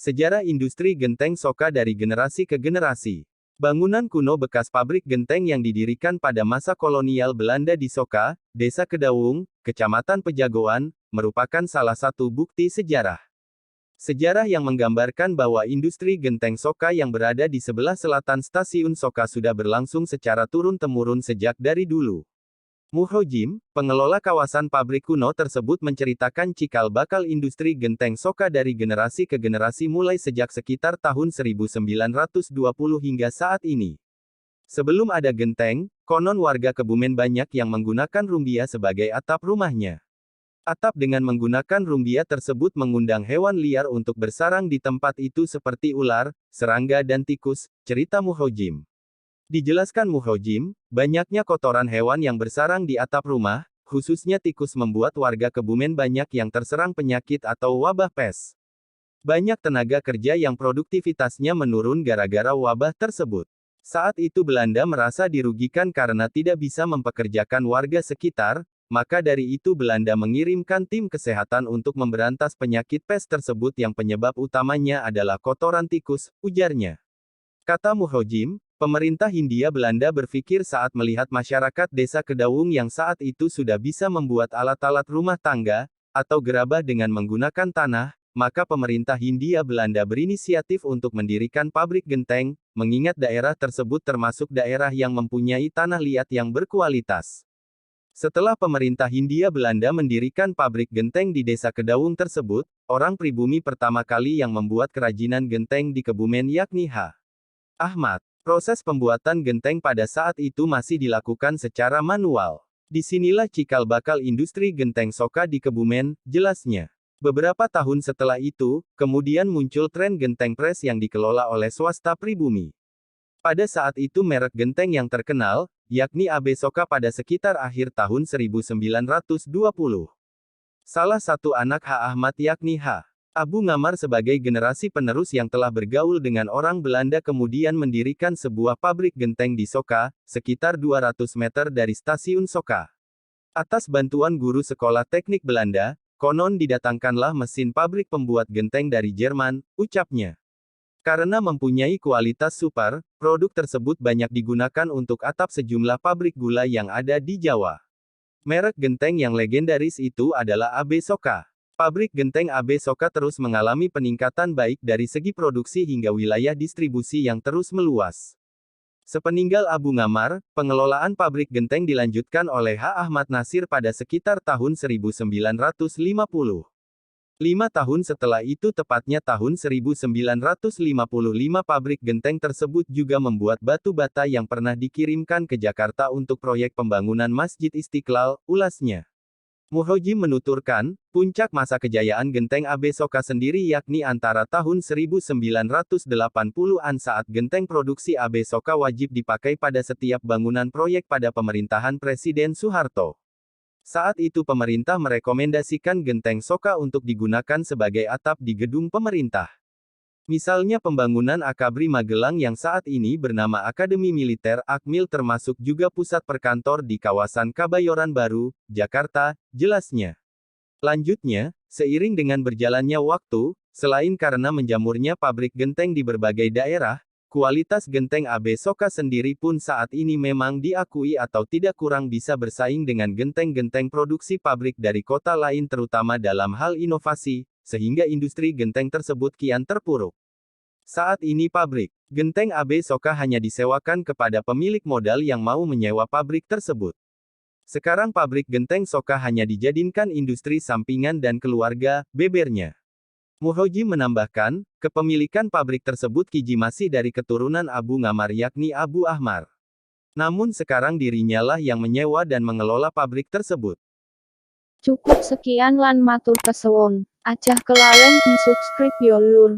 Sejarah industri genteng Soka dari generasi ke generasi. Bangunan kuno bekas pabrik genteng yang didirikan pada masa kolonial Belanda di Soka, Desa Kedawung, Kecamatan Pejagoan, merupakan salah satu bukti sejarah. Sejarah yang menggambarkan bahwa industri genteng Soka yang berada di sebelah selatan stasiun Soka sudah berlangsung secara turun-temurun sejak dari dulu. Muhojim, pengelola kawasan pabrik kuno tersebut menceritakan cikal bakal industri genteng Soka dari generasi ke generasi mulai sejak sekitar tahun 1920 hingga saat ini. Sebelum ada genteng, konon warga Kebumen banyak yang menggunakan rumbia sebagai atap rumahnya. Atap dengan menggunakan rumbia tersebut mengundang hewan liar untuk bersarang di tempat itu seperti ular, serangga dan tikus, cerita Muhojim. Dijelaskan Muhojim, banyaknya kotoran hewan yang bersarang di atap rumah, khususnya tikus membuat warga Kebumen banyak yang terserang penyakit atau wabah pes. Banyak tenaga kerja yang produktivitasnya menurun gara-gara wabah tersebut. Saat itu Belanda merasa dirugikan karena tidak bisa mempekerjakan warga sekitar, maka dari itu Belanda mengirimkan tim kesehatan untuk memberantas penyakit pes tersebut yang penyebab utamanya adalah kotoran tikus, ujarnya. Kata Muhojim, pemerintah Hindia Belanda berpikir saat melihat masyarakat desa Kedawung yang saat itu sudah bisa membuat alat-alat rumah tangga, atau gerabah dengan menggunakan tanah, maka pemerintah Hindia Belanda berinisiatif untuk mendirikan pabrik genteng, mengingat daerah tersebut termasuk daerah yang mempunyai tanah liat yang berkualitas. Setelah pemerintah Hindia Belanda mendirikan pabrik genteng di desa Kedawung tersebut, orang pribumi pertama kali yang membuat kerajinan genteng di Kebumen yakni H. Ahmad. Proses pembuatan genteng pada saat itu masih dilakukan secara manual. Disinilah cikal bakal industri genteng Soka di Kebumen, jelasnya. Beberapa tahun setelah itu, kemudian muncul tren genteng pres yang dikelola oleh swasta pribumi. Pada saat itu merek genteng yang terkenal, yakni AB Soka pada sekitar akhir tahun 1920. Salah satu anak H. Ahmad yakni H. Abu Ngamar sebagai generasi penerus yang telah bergaul dengan orang Belanda kemudian mendirikan sebuah pabrik genteng di Soka, sekitar 200 meter dari stasiun Soka. Atas bantuan guru sekolah teknik Belanda, konon didatangkanlah mesin pabrik pembuat genteng dari Jerman, ucapnya. Karena mempunyai kualitas super, produk tersebut banyak digunakan untuk atap sejumlah pabrik gula yang ada di Jawa. Merek genteng yang legendaris itu adalah AB Soka. Pabrik genteng AB Soka terus mengalami peningkatan baik dari segi produksi hingga wilayah distribusi yang terus meluas. Sepeninggal Abu Ngamar, pengelolaan pabrik genteng dilanjutkan oleh H. Ahmad Nasir pada sekitar tahun 1950. 5 tahun setelah itu tepatnya tahun 1955 pabrik genteng tersebut juga membuat batu bata yang pernah dikirimkan ke Jakarta untuk proyek pembangunan Masjid Istiqlal, ulasnya. Muhojim menuturkan, puncak masa kejayaan genteng AB Soka sendiri yakni antara tahun 1980-an saat genteng produksi AB Soka wajib dipakai pada setiap bangunan proyek pada pemerintahan Presiden Soeharto. Saat itu pemerintah merekomendasikan genteng Soka untuk digunakan sebagai atap di gedung pemerintah. Misalnya pembangunan Akabri Magelang yang saat ini bernama Akademi Militer Akmil termasuk juga pusat perkantor di kawasan Kebayoran Baru, Jakarta, jelasnya. Lanjutnya, seiring dengan berjalannya waktu, selain karena menjamurnya pabrik genteng di berbagai daerah, kualitas genteng AB Soka sendiri pun saat ini memang diakui atau tidak kurang bisa bersaing dengan genteng-genteng produksi pabrik dari kota lain terutama dalam hal inovasi, sehingga industri genteng tersebut kian terpuruk. Saat ini pabrik genteng AB Soka hanya disewakan kepada pemilik modal yang mau menyewa pabrik tersebut. Sekarang pabrik genteng Soka hanya dijadikan industri sampingan dan keluarga, bebernya. Muhojim menambahkan, kepemilikan pabrik tersebut kini masih dari keturunan Abu Ngamar yakni Abu Ahmar. Namun sekarang dirinya lah yang menyewa dan mengelola pabrik tersebut. Cukup sekian lan matur kesuwun. Acah kelalen di subscribe yo lur.